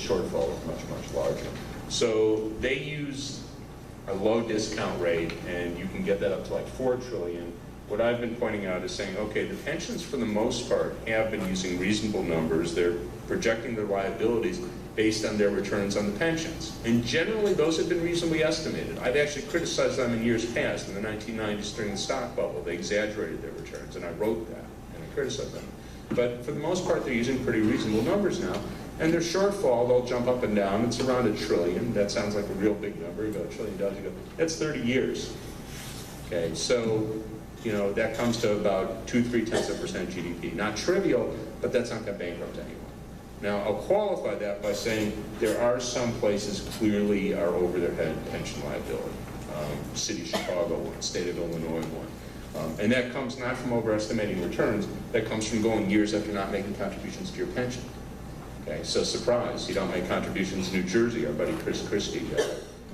shortfall is much, much larger. So they use a low discount rate, and you can get that up to like 4 trillion. What I've been pointing out is saying, okay, the pensions for the most part have been using reasonable numbers. They're projecting their liabilities based on their returns on the pensions. And generally, those have been reasonably estimated. I've actually criticized them in years past, in the 1990s during the stock bubble. They exaggerated their returns, and I wrote that, and I criticized them. But for the most part, they're using pretty reasonable numbers now. And their shortfall, they'll jump up and down. It's around $1 trillion. That sounds like a real big number. You go $1 trillion, you go, that's 30 years. Okay, so, you know, that comes to about 2-3% GDP. Not trivial, but that's not going to bankrupt anyone. Now, I'll qualify that by saying there are some places clearly are over their head pension liability. City of Chicago one, State of Illinois one. And that comes not from overestimating returns, that comes from going years after not making contributions to your pension. Okay, so surprise, you don't make contributions in New Jersey. Our buddy Chris Christie,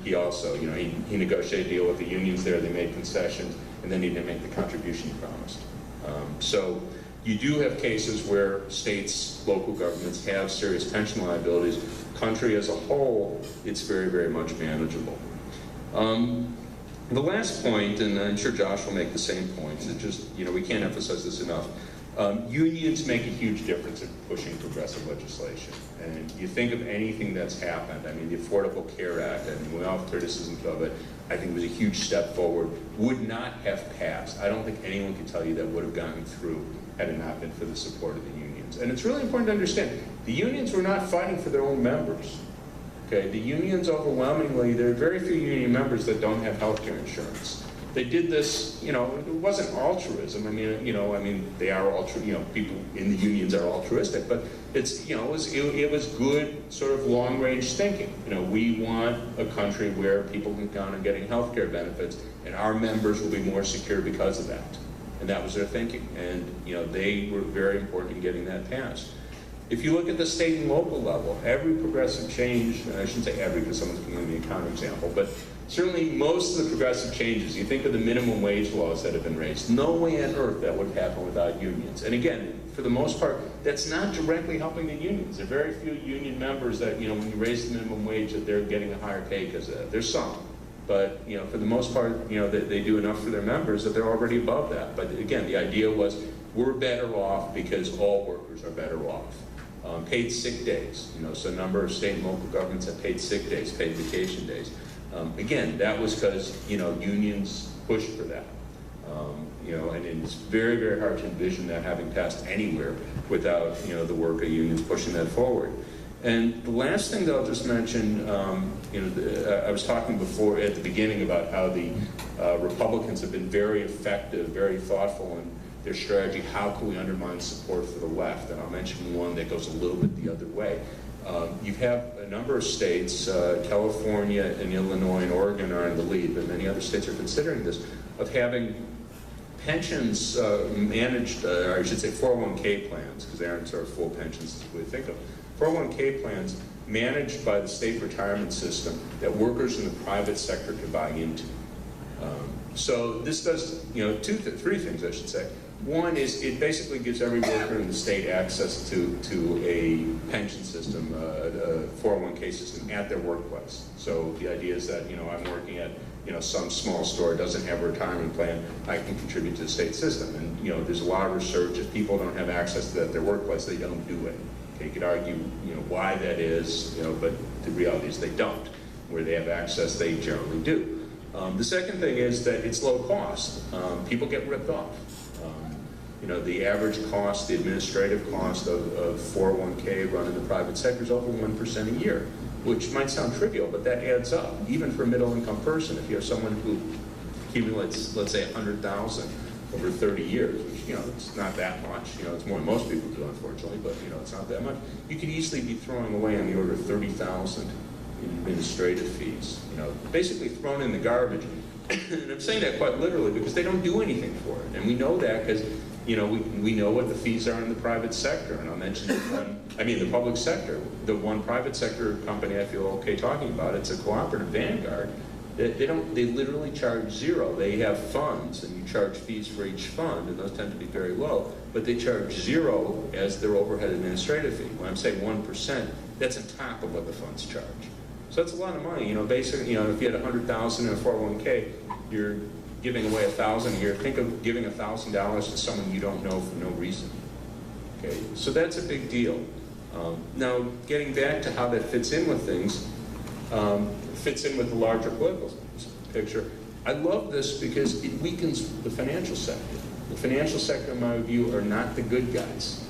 he also, you know, he negotiated a deal with the unions there, they made concessions, and then he didn't make the contribution he promised. So you do have cases where states, local governments have serious pension liabilities. Country as a whole, it's very, very much manageable. The last point, and I'm sure Josh will make the same points, it just, you know, we can't emphasize this enough. Unions make a huge difference in pushing progressive legislation. And you think of anything that's happened, I mean, the Affordable Care Act, I mean, we all have criticisms of it, I think it was a huge step forward, would not have passed. I don't think anyone can tell you that would have gotten through had it not been for the support of the unions. And it's really important to understand, the unions were not fighting for their own members. Okay, the unions overwhelmingly, there are very few union members that don't have health care insurance. They did this, you know, it wasn't altruism. I mean, you know, they are you know, people in the unions are altruistic, but it's, you know, it was good sort of long-range thinking. You know, we want a country where people can count on getting health care benefits, and our members will be more secure because of that. And that was their thinking. And, you know, they were very important in getting that passed. If you look at the state and local level, every progressive change, and I shouldn't say every because someone's giving me a counterexample, but certainly most of the progressive changes, you think of the minimum wage laws that have been raised, no way on earth that would happen without unions. And again, for the most part, that's not directly helping the unions. There are very few union members that, you know, when you raise the minimum wage, that they're getting a higher pay because of that. There's some. But, you know, for the most part, you know, they do enough for their members that they're already above that. But again, the idea was we're better off because all workers are better off. Paid sick days, you know, so a number of state and local governments have paid sick days, paid vacation days. Again, that was because, you know, unions pushed for that. You know, and it's very, very hard to envision that having passed anywhere without, you know, the work of unions pushing that forward. And the last thing that I'll just mention, you know, I was talking before at the beginning about how the Republicans have been very effective, very thoughtful in their strategy. How can we undermine support for the left? And I'll mention one that goes a little bit the other way. You have a number of states, California and Illinois and Oregon are in the lead, but many other states are considering this, of having pensions managed, or I should say 401k plans, because they aren't sort of full pensions as we think of. 401k plans managed by the state retirement system that workers in the private sector can buy into. So this does, you know, three things I should say. One is it basically gives every worker in the state access to a pension system, a 401k system at their workplace. So the idea is that, you know, I'm working at, you know, some small store, doesn't have a retirement plan, I can contribute to the state system. And, you know, there's a lot of research. If people don't have access to that at their workplace, they don't do it. Okay, you could argue, you know, why that is, you know, but the reality is they don't. Where they have access, they generally do. The second thing is that it's low cost. People get ripped off. You know, the average cost, the administrative cost of 401k run in the private sector is over 1% a year, which might sound trivial, but that adds up. Even for a middle-income person, if you have someone who accumulates, let's say, $100,000 over 30 years, which, you know, it's not that much. You know, it's more than most people do, unfortunately, but, you know, it's not that much. You could easily be throwing away on the order of $30,000 in administrative fees. You know, basically thrown in the garbage. And I'm saying that quite literally because they don't do anything for it, and we know that because, you know, we know what the fees are in the private sector, and I'll mention the public sector. The one private sector company I feel okay talking about, it's a cooperative, Vanguard. They literally charge zero. They have funds, and you charge fees for each fund, and those tend to be very low, but they charge zero as their overhead administrative fee. When I'm saying 1%, that's on top of what the funds charge. So that's a lot of money. Basically, if you had 100,000 in a 401k, you're giving away 1,000 a year. Think of giving $1,000 to someone you don't know for no reason. Okay, so that's a big deal. Now, getting back to how that fits in with things, fits in with the larger political picture. I love this because it weakens the financial sector. The financial sector, in my view, are not the good guys.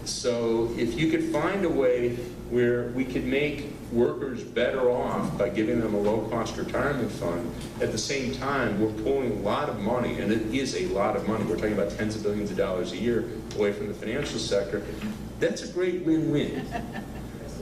So if you could find a way where we could make workers better off by giving them a low-cost retirement fund, at the same time, we're pulling a lot of money, and it is a lot of money. We're talking about tens of billions of dollars a year away from the financial sector. That's a great win-win.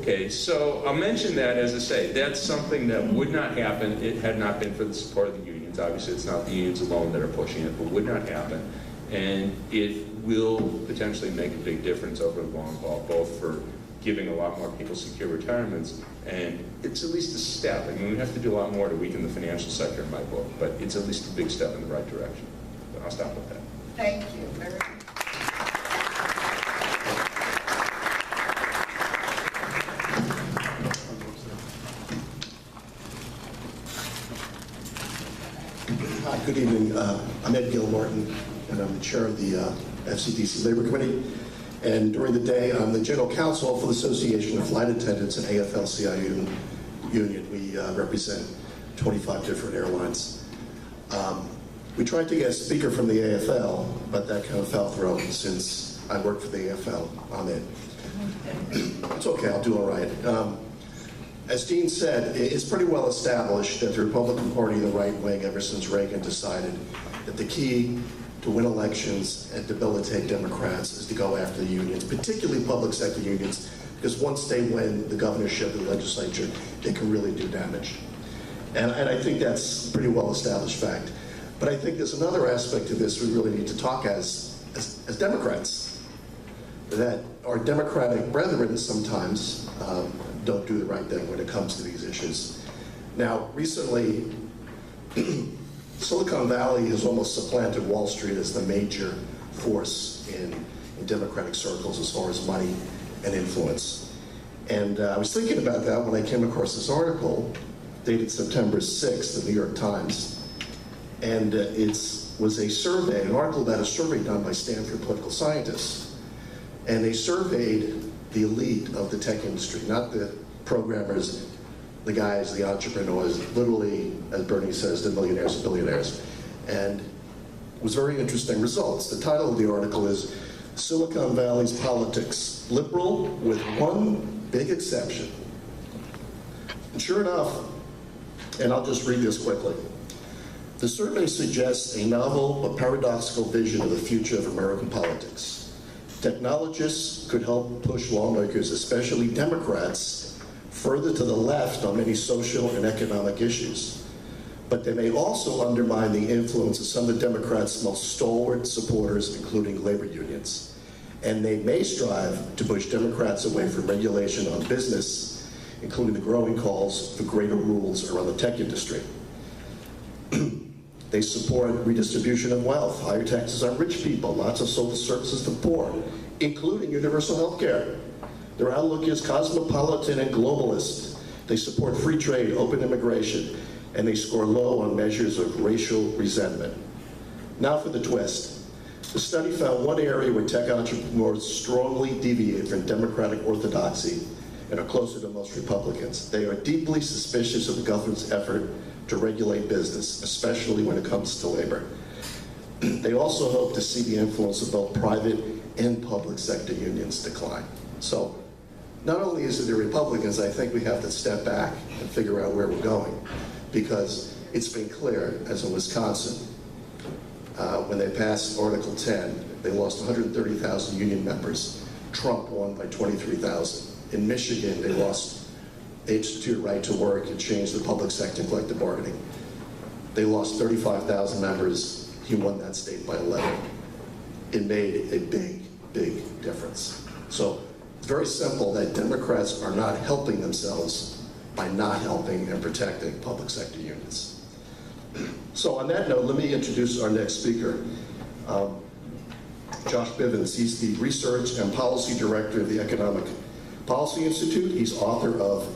Okay, so I'll mention that, as I say, that's something that would not happen. It had not been for the support of the unions. Obviously, it's not the unions alone that are pushing it, but would not happen. And it will potentially make a big difference over the long haul, both for giving a lot more people secure retirements, and it's at least a step. I mean, we have to do a lot more to weaken the financial sector in my book, but it's at least a big step in the right direction. But I'll stop with that. Thank you very much. Hi, good evening. I'm Ed Gilmartin, and I'm the chair of the FCDC Labor Committee. And during the day, I'm the general counsel for the Association of Flight Attendants and AFL-CIO Union. We represent 25 different airlines. We tried to get a speaker from the AFL, but that kind of fell through since I work for the AFL. I'm in. It's okay, I'll do all right. As Dean said, it's pretty well established that the Republican Party, the right wing, ever since Reagan decided that the key to win elections and debilitate Democrats is to go after the unions, particularly public sector unions, because once they win the governorship and the legislature, they can really do damage. And I think that's a pretty well established fact. But I think there's another aspect to this we really need to talk as Democrats, that our Democratic brethren sometimes don't do the right thing when it comes to these issues. Now, recently, Silicon Valley has almost supplanted Wall Street as the major force in Democratic circles as far as money and influence. And I was thinking about that when I came across this article dated September 6th of the New York Times. And it was a survey, an article about a survey done by Stanford political scientists. And they surveyed the elite of the tech industry, not the programmers, the guys, the entrepreneurs, literally, as Bernie says, the millionaires and billionaires. And it was very interesting results. The title of the article is Silicon Valley's Politics, Liberal with One Big Exception. And sure enough, and I'll just read this quickly, the survey suggests a novel but paradoxical vision of the future of American politics. Technologists could help push lawmakers, especially Democrats, further to the left on many social and economic issues. But they may also undermine the influence of some of the Democrats' most stalwart supporters, including labor unions. And they may strive to push Democrats away from regulation on business, including the growing calls for greater rules around the tech industry. They support redistribution of wealth, higher taxes on rich people, lots of social services to the poor, including universal health care. Their outlook is cosmopolitan and globalist. They support free trade, open immigration, and they score low on measures of racial resentment. Now for the twist. The study found one area where tech entrepreneurs strongly deviate from democratic orthodoxy and are closer to most Republicans. They are deeply suspicious of the government's effort to regulate business, especially when it comes to labor. They also hope to see the influence of both private and public sector unions decline. So, not only is it the Republicans, I think we have to step back and figure out where we're going, because it's been clear, as in Wisconsin, when they passed Article 10, they lost 130,000 union members. Trump won by 23,000. In Michigan, they instituted right to work and changed the public sector collective bargaining. They lost 35,000 members. He won that state by 11. It made a big, big difference. So it's very simple that Democrats are not helping themselves by not helping and protecting public sector unions. So on that note, let me introduce our next speaker, Josh Bivens. He's the Research and Policy Director of the Economic Policy Institute. He's author of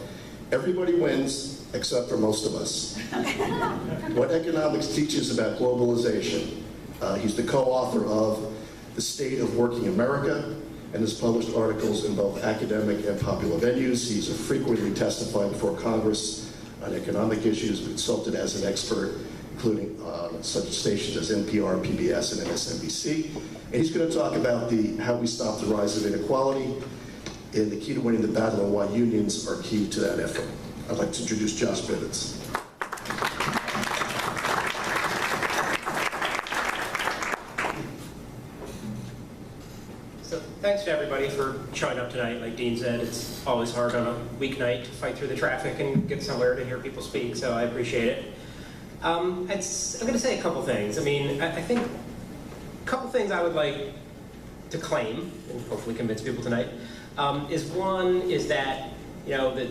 Everybody Wins Except for Most of Us, What Economics Teaches About Globalization. He's the co-author of The State of Working America, and has published articles in both academic and popular venues. He's frequently testified before Congress on economic issues, consulted as an expert, including such stations as NPR, PBS, and MSNBC. And he's going to talk about how we stop the rise of inequality and the key to winning the battle and why unions are key to that effort. I'd like to introduce Josh Bivens. So thanks to everybody for showing up tonight. Like Dean said, it's always hard on a weeknight to fight through the traffic and get somewhere to hear people speak, so I appreciate it. I'm going to say a couple things. I mean, I think a couple things I would like to claim, and hopefully convince people tonight, is that, you know, that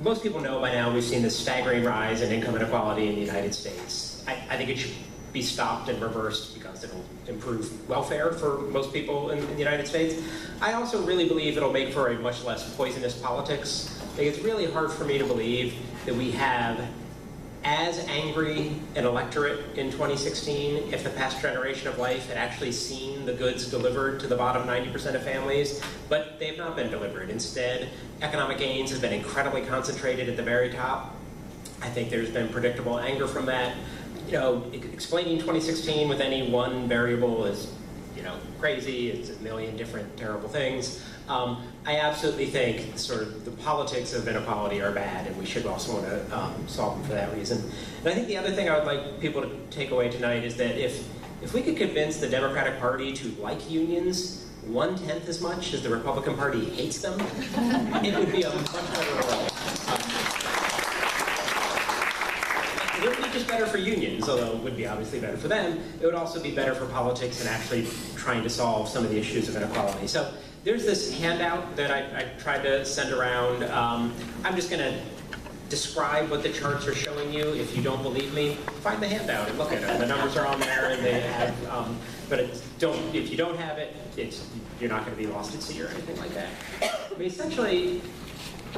most people know by now we've seen this staggering rise in income inequality in the United States. I think it should be stopped and reversed because it'll improve welfare for most people in the United States. I also really believe it'll make for a much less poisonous politics. I think it's really hard for me to believe that we have as angry an electorate in 2016 if the past generation of life had actually seen the goods delivered to the bottom 90% of families, but they've not been delivered. Instead, economic gains have been incredibly concentrated at the very top. I think there's been predictable anger from that. You know, explaining 2016 with any one variable is, you know, crazy. It's a million different terrible things. I absolutely think sort of the politics of inequality are bad, and we should also want to solve them for that reason. And I think the other thing I would like people to take away tonight is that if we could convince the Democratic Party to like unions 1/10 as much as the Republican Party hates them, it would be a much better world. It would be just better for unions, although it would be obviously better for them. It would also be better for politics and actually trying to solve some of the issues of inequality. So there's this handout that I tried to send around. I'm just going to describe what the charts are showing you. If you don't believe me, find the handout and look at it. The numbers are on there, and they have. But if you don't have it, you're not going to be lost at sea or anything like that. I mean, essentially,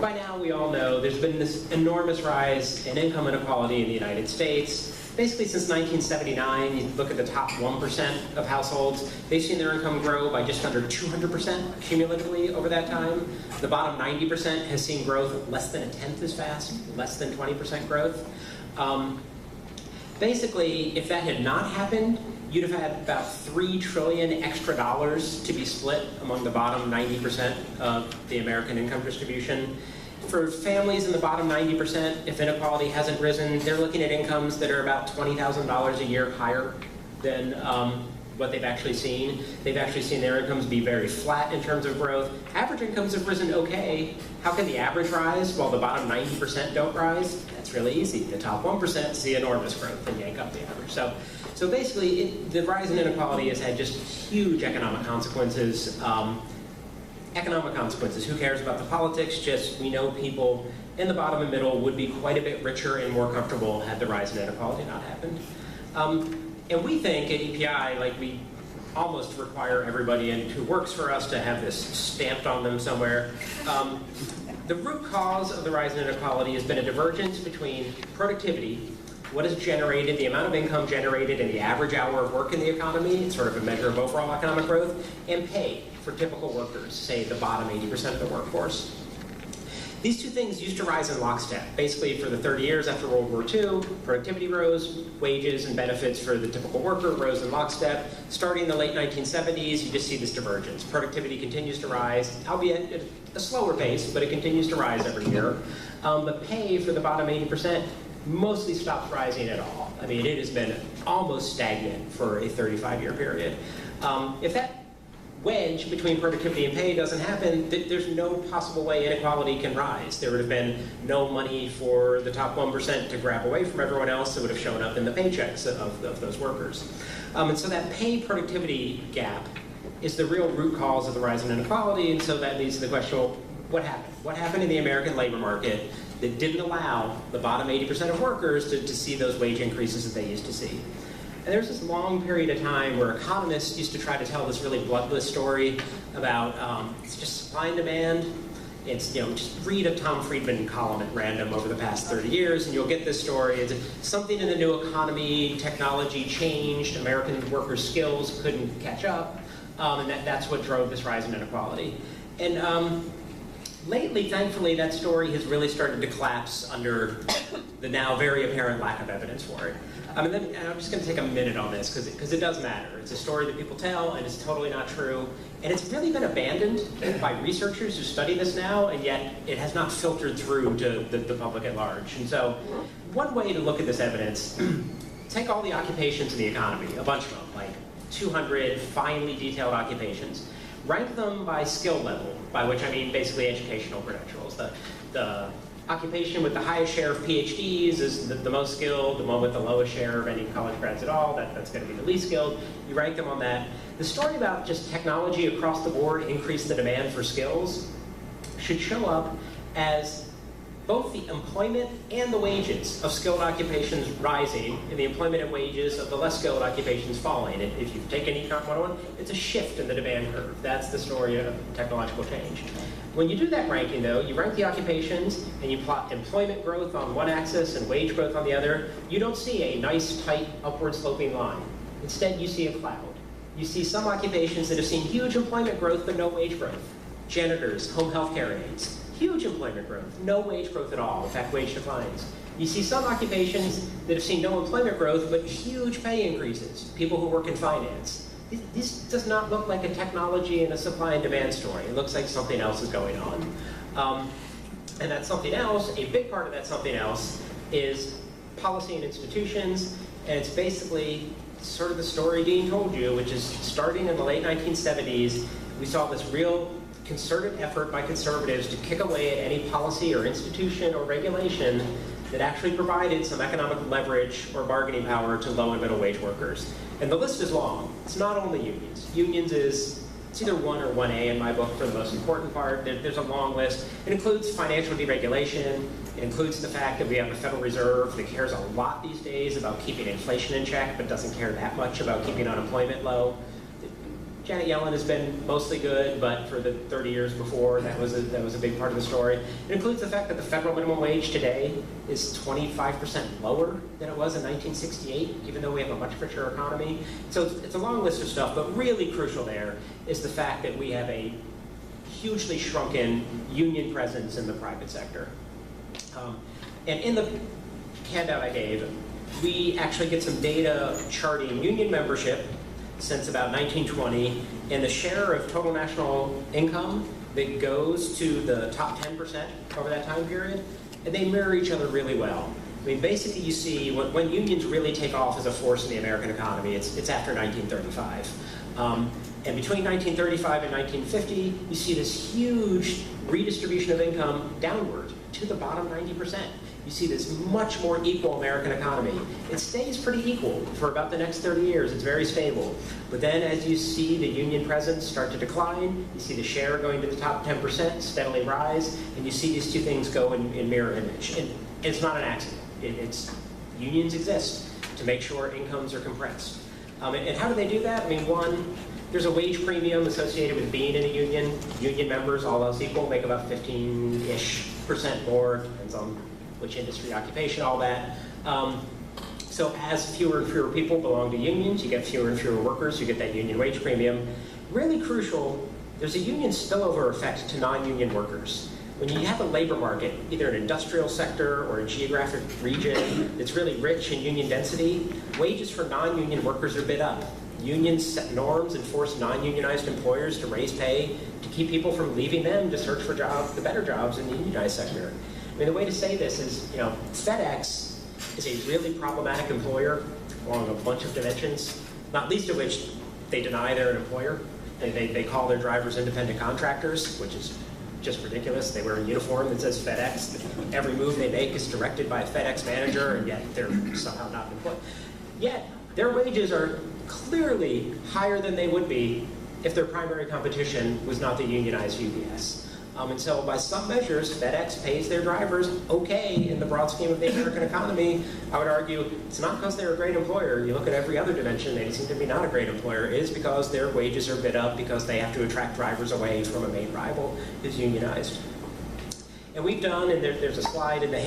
by now we all know there's been this enormous rise in income inequality in the United States. Basically since 1979, you look at the top 1% of households, they've seen their income grow by just under 200% cumulatively over that time. The bottom 90% has seen growth less than 1/10 as fast, less than 20% growth. Basically, if that had not happened, you'd have had about $3 trillion extra dollars to be split among the bottom 90% of the American income distribution. For families in the bottom 90%, if inequality hasn't risen, they're looking at incomes that are about $20,000 a year higher than what they've actually seen. They've actually seen their incomes be very flat in terms of growth. Average incomes have risen okay. How can the average rise while the bottom 90% don't rise? That's really easy. The top 1% see enormous growth and yank up the average. So basically, the rise in inequality has had just huge economic consequences. Who cares about the politics? Just we know people in the bottom and middle would be quite a bit richer and more comfortable had the rise in inequality not happened. And we think at EPI, like we almost require everybody who works for us to have this stamped on them somewhere. The root cause of the rise in inequality has been a divergence between productivity, what is generated, the amount of income generated in the average hour of work in the economy, it's sort of a measure of overall economic growth, and pay for typical workers, say the bottom 80% of the workforce. These two things used to rise in lockstep. Basically, for the 30 years after World War II, productivity rose, wages and benefits for the typical worker rose in lockstep. Starting in the late 1970s, you just see this divergence. Productivity continues to rise, albeit at a slower pace, but it continues to rise every year. The pay for the bottom 80% mostly stops rising at all. I mean, it has been almost stagnant for a 35-year period. If that wedge between productivity and pay doesn't happen, there's no possible way inequality can rise. There would have been no money for the top 1% to grab away from everyone else. It would have shown up in the paychecks of those workers. And so that pay-productivity gap is the real root cause of the rise in inequality, and so that leads to the question, well, what happened? What happened in the American labor market that didn't allow the bottom 80% of workers to see those wage increases that they used to see. And there's this long period of time where economists used to try to tell this really bloodless story about it's just supply and demand. It's, just read a Tom Friedman column at random over the past 30 years and you'll get this story. It's something in the new economy, technology changed, American workers' skills couldn't catch up, and that's what drove this rise in inequality. And lately, thankfully, that story has really started to collapse under the now very apparent lack of evidence for it. And I'm just going to take a minute on this because it does matter. It's a story that people tell and it's totally not true. And it's really been abandoned by researchers who study this now, and yet it has not filtered through to the public at large. And so one way to look at this evidence, take all the occupations in the economy, a bunch of them, like 200 finely detailed occupations, rank them by skill level, by which I mean basically educational credentials. The occupation with the highest share of PhDs is the most skilled, the one with the lowest share of any college grads at all, that's going to be the least skilled. You rank them on that. The story about just technology across the board increase the demand for skills should show up as both the employment and the wages of skilled occupations rising and the employment and wages of the less skilled occupations falling. If you take an Econ 101, it's a shift in the demand curve. That's the story of technological change. When you do that ranking, though, you rank the occupations and you plot employment growth on one axis and wage growth on the other, you don't see a nice, tight, upward sloping line. Instead, you see a cloud. You see some occupations that have seen huge employment growth but no wage growth. Janitors, home health care aides, huge employment growth, no wage growth at all. In fact, wage declines. You see some occupations that have seen no employment growth but huge pay increases. People who work in finance. This does not look like a technology and a supply and demand story. It looks like something else is going on. And that something else, a big part of that something else, is policy and institutions. And it's basically sort of the story Dean told you, which is starting in the late 1970s, we saw this real concerted effort by conservatives to kick away at any policy or institution or regulation that actually provided some economic leverage or bargaining power to low and middle wage workers. And the list is long. It's not only unions. Unions it's either 1 or 1A in my book for the most important part. There's a long list. It includes financial deregulation. It includes the fact that we have a Federal Reserve that cares a lot these days about keeping inflation in check, but doesn't care that much about keeping unemployment low. Janet Yellen has been mostly good, but for the 30 years before, that was a big part of the story. It includes the fact that the federal minimum wage today is 25% lower than it was in 1968, even though we have a much richer economy. So it's a long list of stuff, but really crucial there is the fact that we have a hugely shrunken union presence in the private sector. And in the handout I gave, we actually get some data charting union membership since about 1920, and the share of total national income that goes to the top 10% over that time period, and they mirror each other really well. I mean, basically you see when unions really take off as a force in the American economy, it's after 1935. And between 1935 and 1950, you see this huge redistribution of income downward to the bottom 90%. You see this much more equal American economy. It stays pretty equal for about the next 30 years. It's very stable. But then as you see the union presence start to decline, you see the share going to the top 10% steadily rise, and you see these two things go in mirror image. And it's not an accident. Unions exist to make sure incomes are compressed. And how do they do that? I mean, one, there's a wage premium associated with being in a union. Union members, all else equal, make about 15-ish% more, depends on which industry, occupation, all that. So as fewer and fewer people belong to unions, you get fewer and fewer workers, you get that union wage premium. Really crucial, there's a union spillover effect to non-union workers. When you have a labor market, either an industrial sector or a geographic region that's really rich in union density, wages for non-union workers are bid up. Unions set norms and force non-unionized employers to raise pay to keep people from leaving them to search for jobs, the better jobs in the unionized sector. I mean, the way to say this is, FedEx is a really problematic employer along a bunch of dimensions, not least of which they deny they're an employer. They call their drivers independent contractors, which is just ridiculous. They wear a uniform that says FedEx. Every move they make is directed by a FedEx manager, and yet they're somehow not employed. Yet, their wages are clearly higher than they would be if their primary competition was not the unionized UPS. And so by some measures, FedEx pays their drivers okay in the broad scheme of the American economy. I would argue it's not because they're a great employer. You look at every other dimension, they seem to be not a great employer. It is because their wages are bid up because they have to attract drivers away from a main rival who's unionized. And we've done, and there's a slide in the